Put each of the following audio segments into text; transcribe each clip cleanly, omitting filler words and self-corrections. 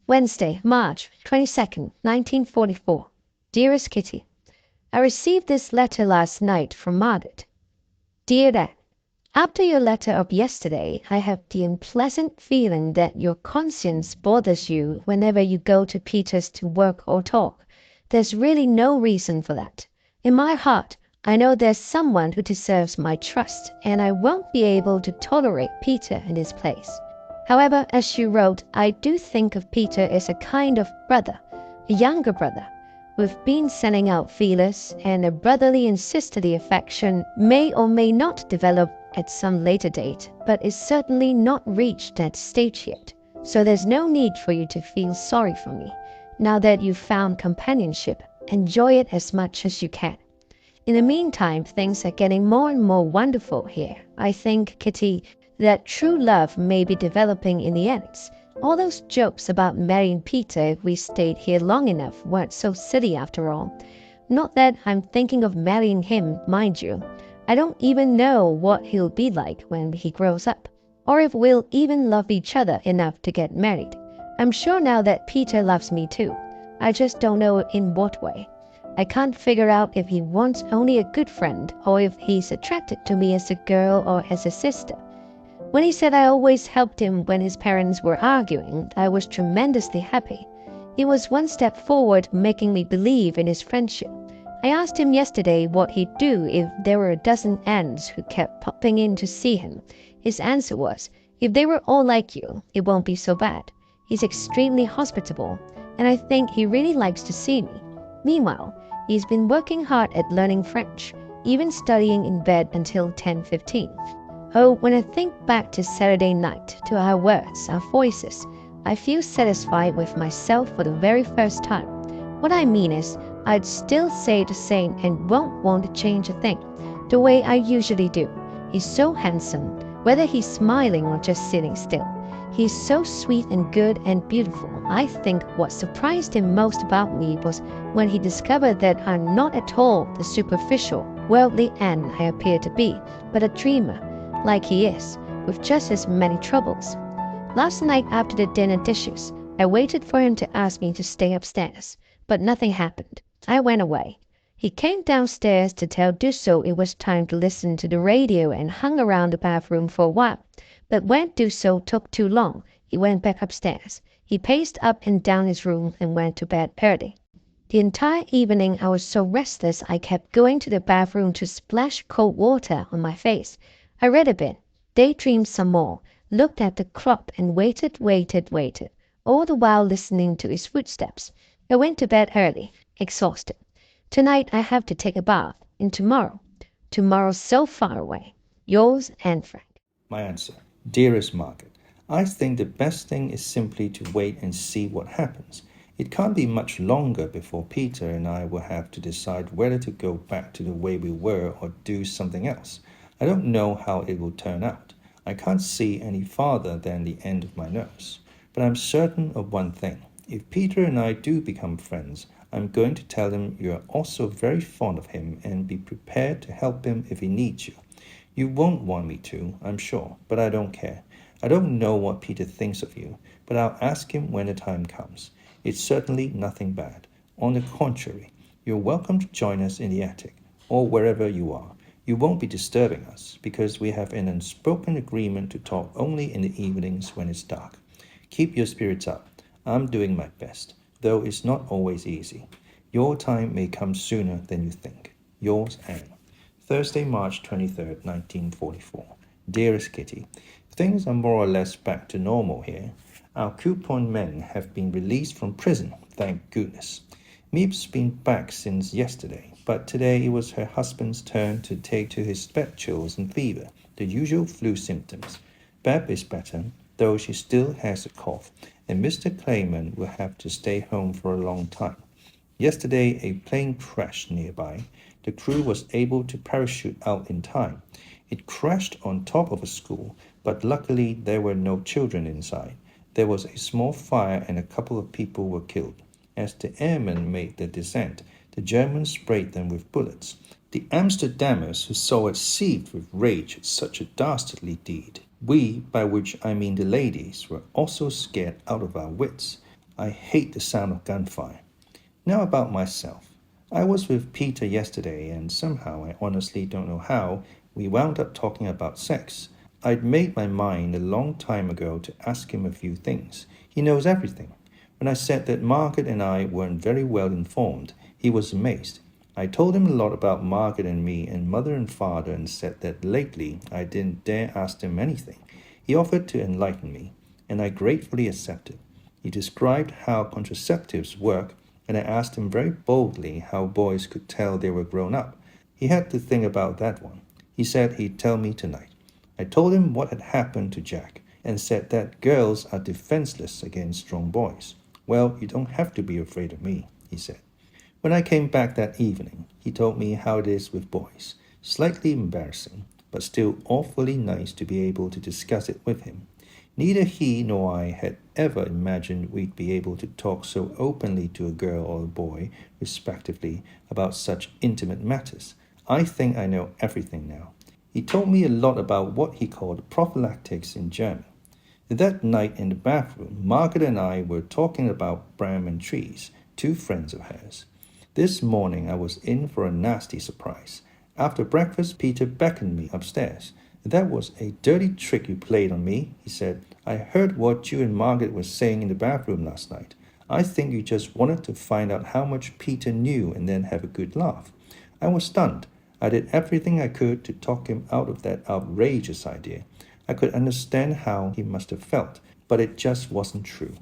Wednesday, March 22nd, 1944. Dearest Kitty, I received this letter last night from Margaret. Dear Dad, after your letter of yesterday, I have the unpleasant feeling that your conscience bothers you whenever you go to Peter's to work or talk. There's really no reason for that. In my heart, I know there's someone who deserves my trust, and I won't be able to tolerate Peter in his place. However, as you wrote, I do think of Peter as a kind of brother, a younger brother. We've been sending out feelers, and a brotherly and sisterly affection may or may not develop at some later date, but it's certainly not reached that stage yet. So there's no need for you to feel sorry for me. Now that you've found companionship, enjoy it as much as you can. In the meantime, things are getting more and more wonderful here. I think, Kitty, that true love may be developing in the end. All those jokes about marrying Peter if we stayed here long enough weren't so silly after all. Not that I'm thinking of marrying him, mind you. I don't even know what he'll be like when he grows up, or if we'll even love each other enough to get married. I'm sure now that Peter loves me too. I just don't know in what way. I can't figure out if he wants only a good friend, or if he's attracted to me as a girl or as a sister. When he said I always helped him when his parents were arguing, I was tremendously happy. He was one step forward, making me believe in his friendship. I asked him yesterday what he'd do if there were a dozen aunts who kept popping in to see him. His answer was, if they were all like you, it won't be so bad. He's extremely hospitable, and I think he really likes to see me. Meanwhile, he's been working hard at learning French, even studying in bed until 10:15. Oh, when I think back to Saturday night, to our words, our voices, I feel satisfied with myself for the very first time. What I mean is, I'd still say the same and won't want to change a thing, the way I usually do. He's so handsome, whether he's smiling or just sitting still. He's so sweet and good and beautiful. I think what surprised him most about me was when he discovered that I'm not at all the superficial, worldly Anne I appear to be, but a dreamer, like he is, with just as many troubles. Last night after the dinner dishes, I waited for him to ask me to stay upstairs, but nothing happened. I went away. He came downstairs to tell Dussault it was time to listen to the radio and hung around the bathroom for a while. But when Dussault took too long, he went back upstairs. He paced up and down his room and went to bed early. The entire evening I was so restless I kept going to the bathroom to splash cold water on my face. I read a bit, daydreamed some more, looked at the clock and waited, all the while listening to his footsteps. I went to bed early, exhausted. Tonight I have to take a bath, and tomorrow's so far away. Yours, Anne Frank. My answer. Dearest Margaret, I think the best thing is simply to wait and see what happens. It can't be much longer before Peter and I will have to decide whether to go back to the way we were or do something else. I don't know how it will turn out. I can't see any farther than the end of my nose. But I'm certain of one thing. If Peter and I do become friends, I'm going to tell him you're also very fond of him and be prepared to help him if he needs you. You won't want me to, I'm sure, but I don't care. I don't know what Peter thinks of you, but I'll ask him when the time comes. It's certainly nothing bad. On the contrary, you're welcome to join us in the attic, or wherever you are. You won't be disturbing us, because we have an unspoken agreement to talk only in the evenings when it's dark. Keep your spirits up. I'm doing my best, though it's not always easy. Your time may come sooner than you think. Yours, Anne. Thursday, March 23rd, 1944. Dearest Kitty, things are more or less back to normal here. Our coupon men have been released from prison, thank goodness. Meep's been back since yesterday, but today it was her husband's turn to take to his bed chills and fever, the usual flu symptoms. Beb is better, though she still has a cough, and Mr. Clayman will have to stay home for a long time. Yesterday, a plane crashed nearby. The crew was able to parachute out in time. It crashed on top of a school, but luckily there were no children inside. There was a small fire and a couple of people were killed. As the airmen made the descent, the Germans sprayed them with bullets. The Amsterdammers who saw it seethed with rage at such a dastardly deed. We, by which I mean the ladies, were also scared out of our wits. I hate the sound of gunfire. Now about myself. I was with Peter yesterday, and somehow, I honestly don't know how, we wound up talking about sex. I'd made my mind a long time ago to ask him a few things. He knows everything. When I said that Margaret and I weren't very well informed, he was amazed. I told him a lot about Margaret and me and mother and father and said that lately I didn't dare ask them anything. He offered to enlighten me, and I gratefully accepted. He described how contraceptives work, and I asked him very boldly how boys could tell they were grown up. He had to think about that one. He said he'd tell me tonight. I told him what had happened to Jack, and said that girls are defenseless against strong boys. Well, you don't have to be afraid of me, he said. When I came back that evening, he told me how it is with boys. Slightly embarrassing, but still awfully nice to be able to discuss it with him. Neither he nor I had ever imagined we'd be able to talk so openly to a girl or a boy, respectively, about such intimate matters. I think I know everything now. He told me a lot about what he called prophylactics in German. That night in the bathroom, Margaret and I were talking about Brahman trees, two friends of hers. This morning I was in for a nasty surprise. After breakfast, Peter beckoned me upstairs. That was a dirty trick you played on me, he said. I heard what you and Margaret were saying in the bathroom last night. I think you just wanted to find out how much Peter knew and then have a good laugh. I was stunned. I did everything I could to talk him out of that outrageous idea. I could understand how he must have felt, but it just wasn't true.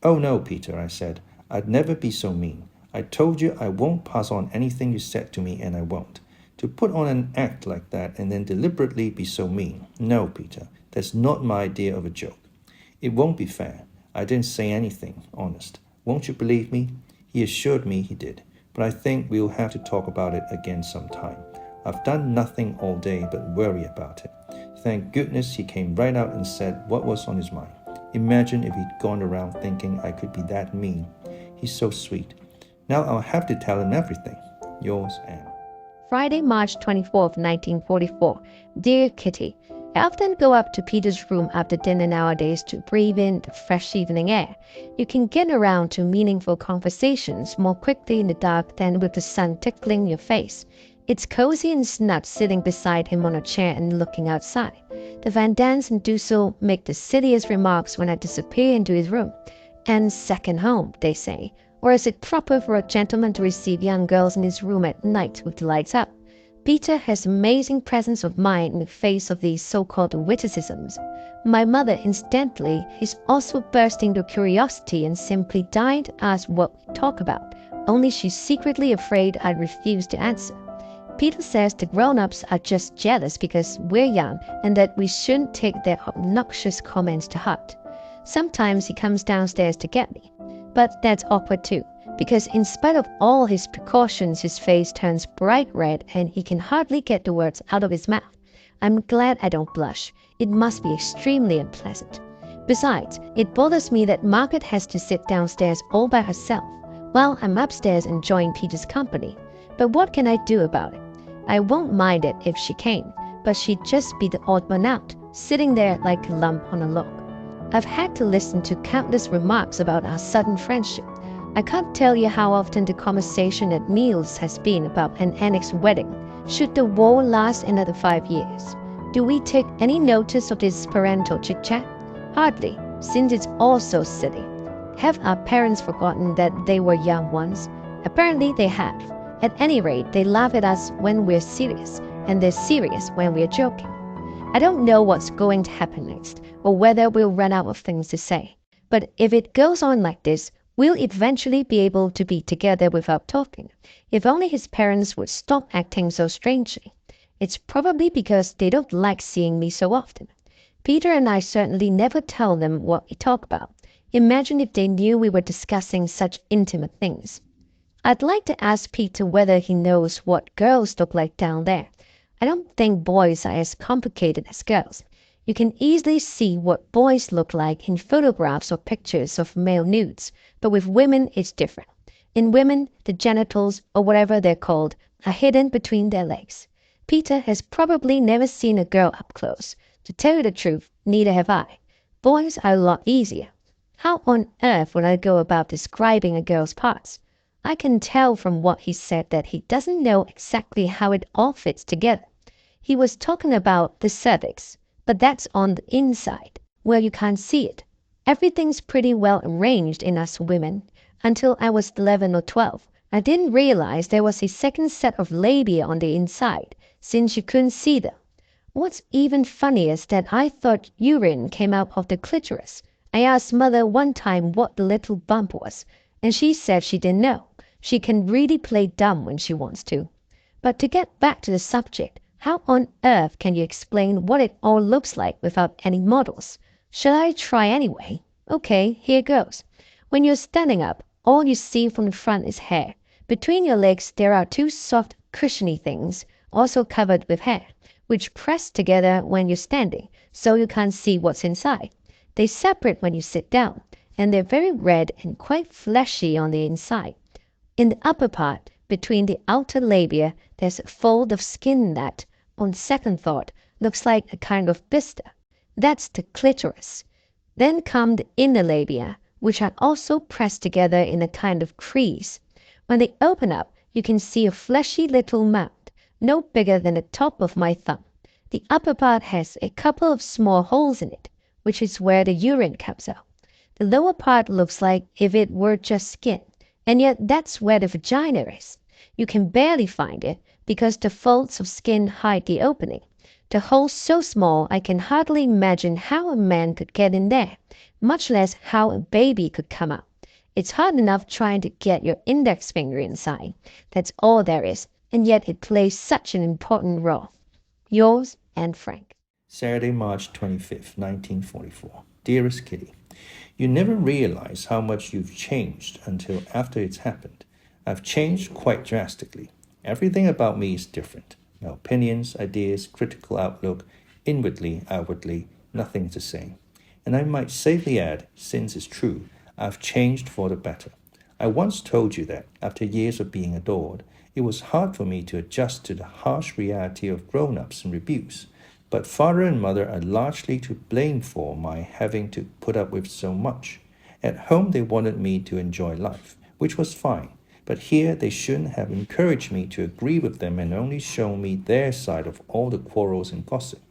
Oh no, Peter, I said. I'd never be so mean. I told you I won't pass on anything you said to me, and I won't. To put on an act like that and then deliberately be so mean. No, Peter, that's not my idea of a joke. It won't be fair. I didn't say anything, honest. Won't you believe me? He assured me he did, but I think we'll have to talk about it again sometime. I've done nothing all day but worry about it. Thank goodness he came right out and said what was on his mind. Imagine if he'd gone around thinking I could be that mean. He's so sweet. Now I'll have to tell him everything. Yours, Anne. Friday, March 24th, 1944. Dear Kitty, I often go up to Peter's room after dinner nowadays to breathe in the fresh evening air. You can get around to meaningful conversations more quickly in the dark than with the sun tickling your face. It's cozy and snug sitting beside him on a chair and looking outside. The Van Dans and Dussel make the silliest remarks when I disappear into his room. And second home, they say. Or is it proper for a gentleman to receive young girls in his room at night with the lights up? Peter has amazing presence of mind in the face of these so-called witticisms. My mother, incidentally, is also bursting into curiosity and simply dying to ask what we talk about, only she's secretly afraid I'd refuse to answer. Peter says the grown-ups are just jealous because we're young and that we shouldn't take their obnoxious comments to heart. Sometimes he comes downstairs to get me. But that's awkward too, because in spite of all his precautions, his face turns bright red and he can hardly get the words out of his mouth. I'm glad I don't blush. It must be extremely unpleasant. Besides, it bothers me that Margaret has to sit downstairs all by herself, while I'm upstairs enjoying Peter's company. But what can I do about it? I won't mind it if she came, but she'd just be the odd one out, sitting there like a lump on a log. I've had to listen to countless remarks about our sudden friendship. I can't tell you how often the conversation at meals has been about an annexed wedding. Should the war last another 5 years? Do we take any notice of this parental chit-chat? Hardly, since it's all so silly. Have our parents forgotten that they were young once? Apparently they have. At any rate, they laugh at us when we're serious, and they're serious when we're joking. I don't know what's going to happen next, or whether we'll run out of things to say. But if it goes on like this, we'll eventually be able to be together without talking. If only his parents would stop acting so strangely. It's probably because they don't like seeing me so often. Peter and I certainly never tell them what we talk about. Imagine if they knew we were discussing such intimate things. I'd like to ask Peter whether he knows what girls look like down there. I don't think boys are as complicated as girls. You can easily see what boys look like in photographs or pictures of male nudes, but with women it's different. In women, the genitals, or whatever they're called, are hidden between their legs. Peter has probably never seen a girl up close. To tell you the truth, neither have I. Boys are a lot easier. How on earth would I go about describing a girl's parts? I can tell from what he said that he doesn't know exactly how it all fits together. He was talking about the cervix, but that's on the inside, where you can't see it. Everything's pretty well arranged in us women. Until I was 11 or 12, I didn't realize there was a second set of labia on the inside, since you couldn't see them. What's even funnier is that I thought urine came out of the clitoris. I asked mother one time what the little bump was, and she said she didn't know. She can really play dumb when she wants to. But to get back to the subject, how on earth can you explain what it all looks like without any models? Shall I try anyway? Okay, here goes. When you're standing up, all you see from the front is hair. Between your legs there are two soft, cushiony things, also covered with hair, which press together when you're standing, so you can't see what's inside. They separate when you sit down, and they're very red and quite fleshy on the inside. In the upper part, between the outer labia, there's a fold of skin that, on second thought, looks like a kind of blister. That's the clitoris. Then come the inner labia, which are also pressed together in a kind of crease. When they open up, you can see a fleshy little mound, no bigger than the top of my thumb. The upper part has a couple of small holes in it, which is where the urine comes out. The lower part looks like if it were just skin, and yet that's where the vagina is. You can barely find it because the folds of skin hide the opening. The hole's so small I can hardly imagine how a man could get in there, much less how a baby could come out. It's hard enough trying to get your index finger inside. That's all there is, and yet it plays such an important role. Yours, Anne Frank. Saturday, March 25th, 1944. Dearest Kitty, you never realize how much you've changed until after it's happened. I've changed quite drastically. Everything about me is different. My opinions, ideas, critical outlook, inwardly, outwardly, nothing's the same. And I might safely add, since it's true, I've changed for the better. I once told you that, after years of being adored, it was hard for me to adjust to the harsh reality of grown-ups and rebukes. But father and mother are largely to blame for my having to put up with so much. At home they wanted me to enjoy life, which was fine. But here they shouldn't have encouraged me to agree with them and only shown me their side of all the quarrels and gossip.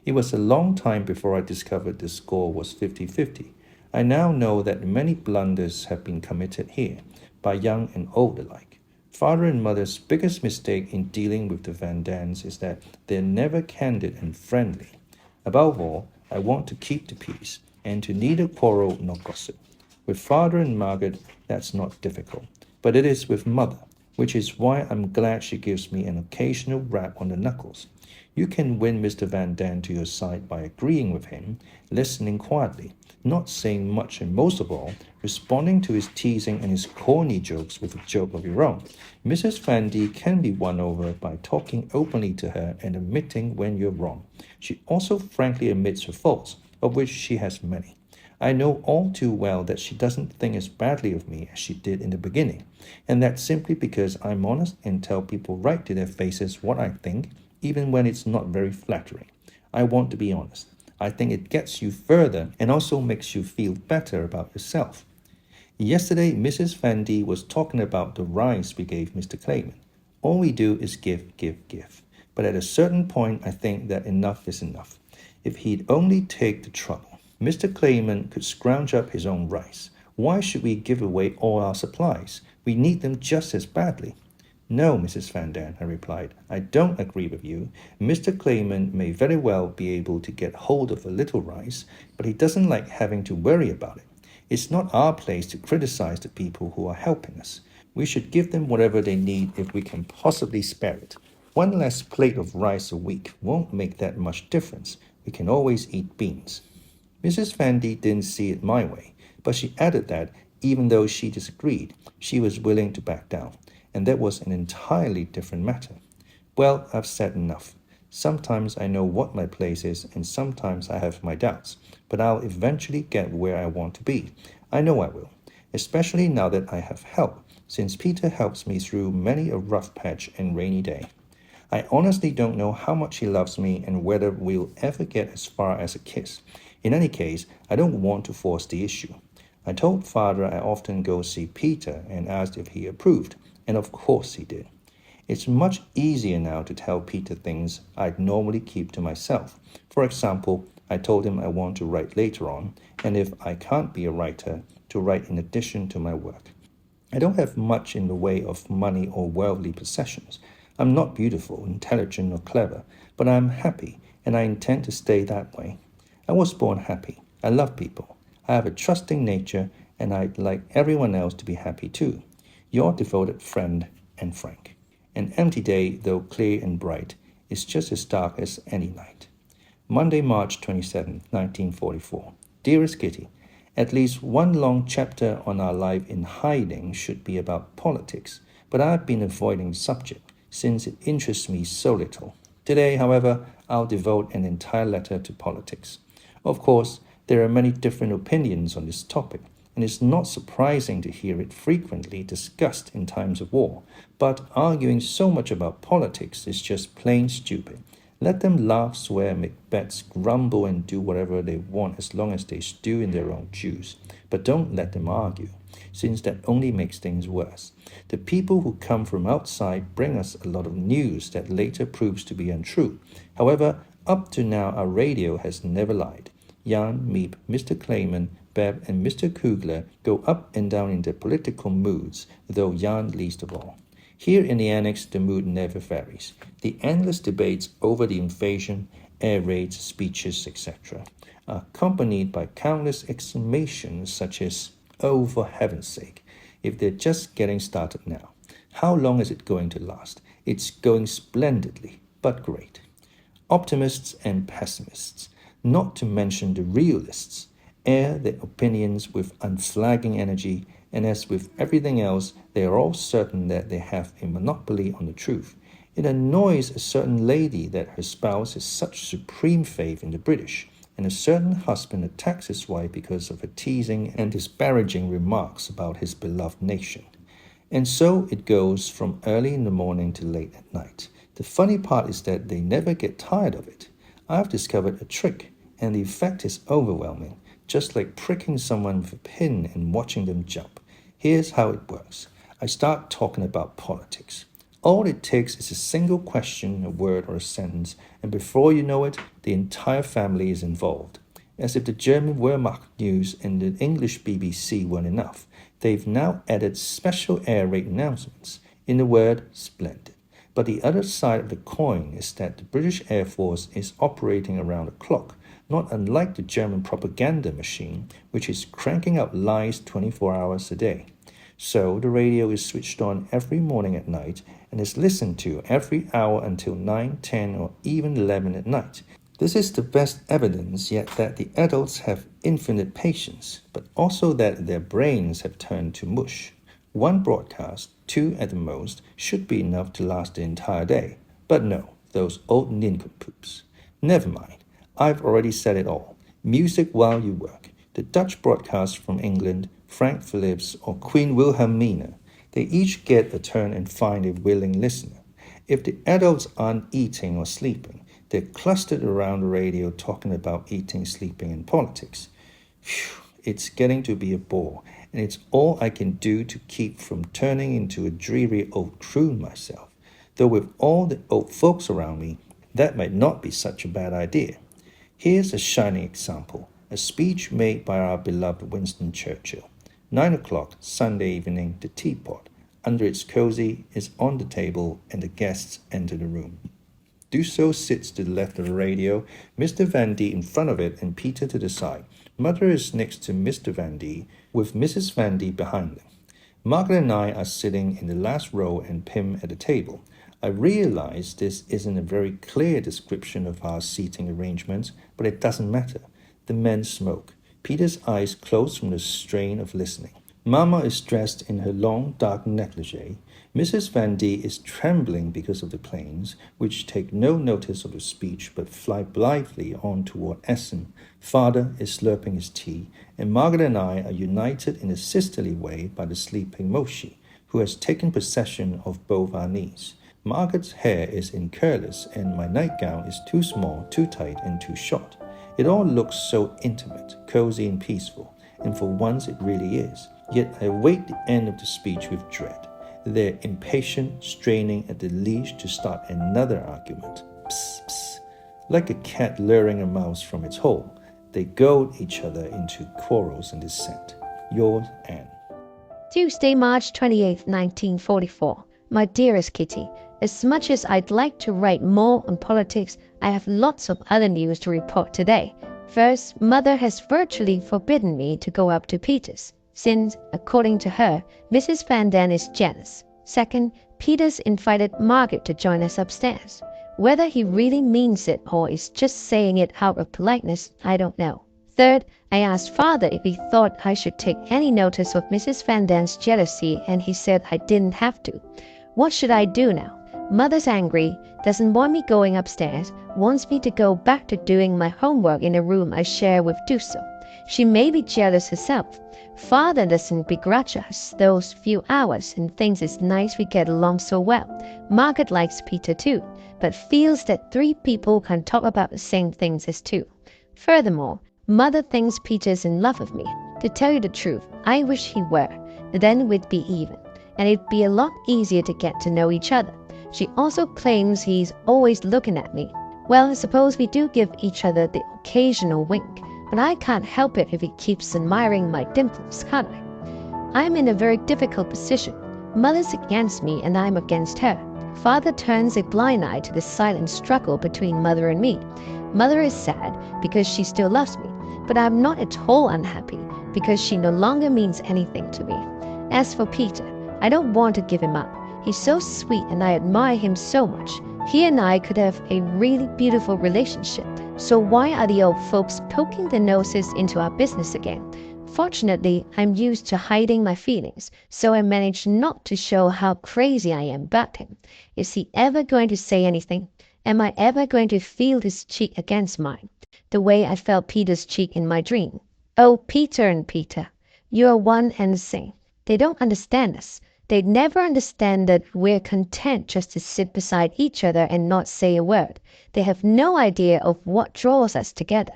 It was a long time before I discovered the score was 50-50. I now know that many blunders have been committed here, by young and old alike. Father and mother's biggest mistake in dealing with the Van Dans is that they're never candid and friendly. Above all, I want to keep the peace, and to neither quarrel nor gossip. With father and Margaret, that's not difficult. But it is with mother, which is why I'm glad she gives me an occasional rap on the knuckles. You can win Mr. Van Daan to your side by agreeing with him, listening quietly, not saying much, and most of all, responding to his teasing and his corny jokes with a joke of your own. Mrs. Van D can be won over by talking openly to her and admitting when you're wrong. She also frankly admits her faults, of which she has many. I know all too well that she doesn't think as badly of me as she did in the beginning, and that's simply because I'm honest and tell people right to their faces what I think, even when it's not very flattering. I want to be honest. I think it gets you further and also makes you feel better about yourself. Yesterday, Mrs. Van D was talking about the rice we gave Mr. Clayman. All we do is give. But at a certain point, I think that enough is enough. If he'd only take the trouble. Mr. Clayman could scrounge up his own rice. Why should we give away all our supplies? We need them just as badly. No, Mrs. Van Daan, I replied. I don't agree with you. Mr. Clayman may very well be able to get hold of a little rice, but he doesn't like having to worry about it. It's not our place to criticize the people who are helping us. We should give them whatever they need if we can possibly spare it. One less plate of rice a week won't make that much difference. We can always eat beans. Mrs. Van D didn't see it my way, but she added that, even though she disagreed, she was willing to back down, and that was an entirely different matter. Well, I've said enough. Sometimes I know what my place is, and sometimes I have my doubts, but I'll eventually get where I want to be. I know I will, especially now that I have help, since Peter helps me through many a rough patch and rainy day. I honestly don't know how much he loves me and whether we'll ever get as far as a kiss. In any case, I don't want to force the issue. I told father I often go see Peter and asked if he approved, and of course he did. It's much easier now to tell Peter things I'd normally keep to myself. For example, I told him I want to write later on, and if I can't be a writer, to write in addition to my work. I don't have much in the way of money or worldly possessions. I'm not beautiful, intelligent, or clever, but I'm happy, and I intend to stay that way. I was born happy. I love people. I have a trusting nature, and I'd like everyone else to be happy too. Your devoted friend and Frank. An empty day, though clear and bright, is just as dark as any night. Monday, March 27, 1944. Dearest Kitty, at least one long chapter on our life in hiding should be about politics, but I've been avoiding the subject since it interests me so little. Today, however, I'll devote an entire letter to politics. Of course, there are many different opinions on this topic, and it's not surprising to hear it frequently discussed in times of war, but arguing so much about politics is just plain stupid. Let them laugh, swear, make bets, grumble, and do whatever they want as long as they stew in their own juice. But don't let them argue, since that only makes things worse. The people who come from outside bring us a lot of news that later proves to be untrue. However, up to now our radio has never lied. Jan, Miep, Mr. Clayman, Beb, and Mr. Kugler go up and down in their political moods, though Jan least of all. Here in the annex, the mood never varies. The endless debates over the invasion, air raids, speeches, etc., are accompanied by countless exclamations such as, "Oh, for heaven's sake," if they're just getting started now. How long is it going to last? It's going splendidly, but great. Optimists and pessimists, not to mention the realists, air their opinions with unflagging energy, and as with everything else, they are all certain that they have a monopoly on the truth. It annoys a certain lady that her spouse has such supreme faith in the British, and a certain husband attacks his wife because of her teasing and disparaging remarks about his beloved nation. And so it goes from early in the morning to late at night. The funny part is that they never get tired of it. I've discovered a trick, and the effect is overwhelming, just like pricking someone with a pin and watching them jump. Here's how it works. I start talking about politics. All it takes is a single question, a word, or a sentence, and before you know it, the entire family is involved. As if the German Wehrmacht news and the English BBC weren't enough, they've now added special air raid announcements. In a word, splendid. But the other side of the coin is that the British Air Force is operating around the clock, not unlike the German propaganda machine, which is cranking out lies 24 hours a day. So the radio is switched on every morning at night and is listened to every hour until 9, 10, or even 11 at night. This is the best evidence yet that the adults have infinite patience, but also that their brains have turned to mush. One broadcast, 2 at the most, should be enough to last the entire day. But no, those old nincompoops. Never mind. I've already said it all. Music while you work. The Dutch broadcast from England, Frank Phillips, or Queen Wilhelmina, they each get a turn and find a willing listener. If the adults aren't eating or sleeping, they're clustered around the radio talking about eating, sleeping, and politics. Phew, it's getting to be a bore, and it's all I can do to keep from turning into a dreary old croon myself. Though with all the old folks around me, that might not be such a bad idea. Here's a shining example, a speech made by our beloved Winston Churchill. 9 o'clock, Sunday evening, the teapot, under its cozy, is on the table, and the guests enter the room. Dussault sits to the left of the radio, Mr. Van D in front of it, and Peter to the side. Mother is next to Mr. Van D, with Mrs. Van D behind them. Margaret and I are sitting in the last row and Pim at the table. I realize this isn't a very clear description of our seating arrangements, but it doesn't matter. The men smoke. Peter's eyes close from the strain of listening. Mama is dressed in her long, dark negligee. Mrs. Van D is trembling because of the planes, which take no notice of the speech but fly blithely on toward Essen. Father is slurping his tea, and Margaret and I are united in a sisterly way by the sleeping Moshi, who has taken possession of both our knees. Margaret's hair is in curlers, and my nightgown is too small, too tight, and too short. It all looks so intimate, cozy, and peaceful, and for once it really is. Yet I await the end of the speech with dread. They're impatient, straining at the leash to start another argument. Psst, psst. Like a cat luring a mouse from its hole, they goad each other into quarrels and dissent. Yours, Anne. Tuesday, March 28, 1944. My dearest Kitty, as much as I'd like to write more on politics, I have lots of other news to report today. First, Mother has virtually forbidden me to go up to Peter's, since, according to her, Mrs. Van Daan is jealous. Second, Peter's invited Margaret to join us upstairs. Whether he really means it or is just saying it out of politeness, I don't know. Third, I asked Father if he thought I should take any notice of Mrs. Van Daan's jealousy, and he said I didn't have to. What should I do now? Mother's angry, doesn't want me going upstairs, wants me to go back to doing my homework in a room I share with Duso. She may be jealous herself. Father doesn't begrudge us those few hours and thinks it's nice we get along so well. Margaret likes Peter too, but feels that 3 people can talk about the same things as 2. Furthermore, Mother thinks Peter's in love with me. To tell you the truth, I wish he were. Then we'd be even, and it'd be a lot easier to get to know each other. She also claims he's always looking at me. Well, I suppose we do give each other the occasional wink, but I can't help it if he keeps admiring my dimples, can't I? I'm in a very difficult position. Mother's against me and I'm against her. Father turns a blind eye to the silent struggle between Mother and me. Mother is sad because she still loves me, but I'm not at all unhappy because she no longer means anything to me. As for Peter, I don't want to give him up. He's so sweet and I admire him so much. He and I could have a really beautiful relationship. So why are the old folks poking their noses into our business again? Fortunately, I'm used to hiding my feelings, so I manage not to show how crazy I am about him. Is he ever going to say anything? Am I ever going to feel his cheek against mine, the way I felt Peter's cheek in my dream? Oh, Peter and Peter, you are one and the same. They don't understand us. They'd never understand that we're content just to sit beside each other and not say a word. They have no idea of what draws us together.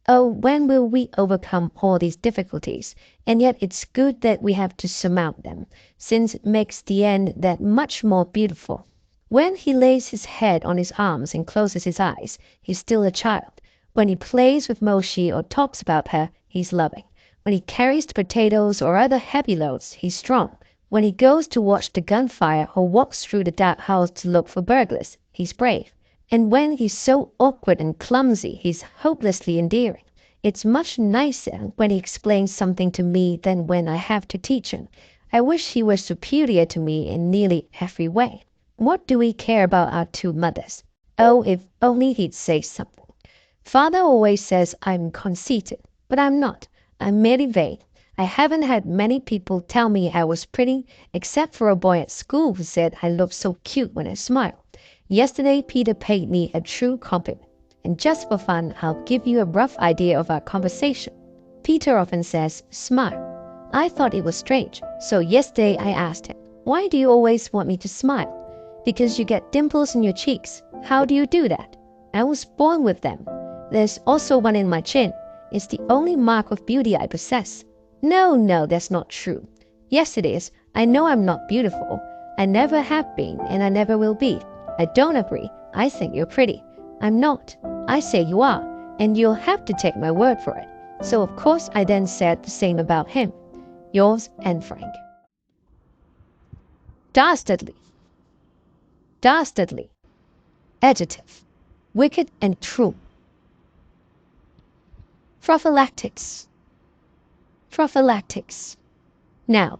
Oh, when will we overcome all these difficulties? And yet it's good that we have to surmount them, since it makes the end that much more beautiful. When he lays his head on his arms and closes his eyes, he's still a child. When he plays with Moshi or talks about her, he's loving. When he carries the potatoes or other heavy loads, he's strong. When he goes to watch the gunfire or walks through the dark house to look for burglars, he's brave. And when he's so awkward and clumsy, he's hopelessly endearing. It's much nicer when he explains something to me than when I have to teach him. I wish he were superior to me in nearly every way. What do we care about our 2 mothers? Oh, if only he'd say something. Father always says I'm conceited, but I'm not. I'm merely vain. I haven't had many people tell me I was pretty, except for a boy at school who said I looked so cute when I smiled. Yesterday, Peter paid me a true compliment. And just for fun, I'll give you a rough idea of our conversation. Peter often says, smile. I thought it was strange, so yesterday I asked him, why do you always want me to smile? Because you get dimples in your cheeks. How do you do that? I was born with them. There's also one in my chin. It's the only mark of beauty I possess. No, that's not true. Yes, it is. I know I'm not beautiful. I never have been, and I never will be. I don't agree. I think you're pretty. I'm not. I say you are, and you'll have to take my word for it. So of course I then said the same about him. Yours, Anne Frank. Dastardly. Dastardly. Adjective. Wicked and true. Prophylactics. Prophylactics. Now,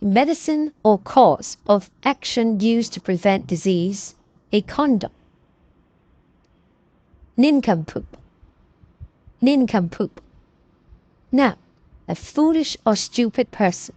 medicine or cause of action used to prevent disease, a condom. Nincompoop. Nincompoop. Now, a foolish or stupid person.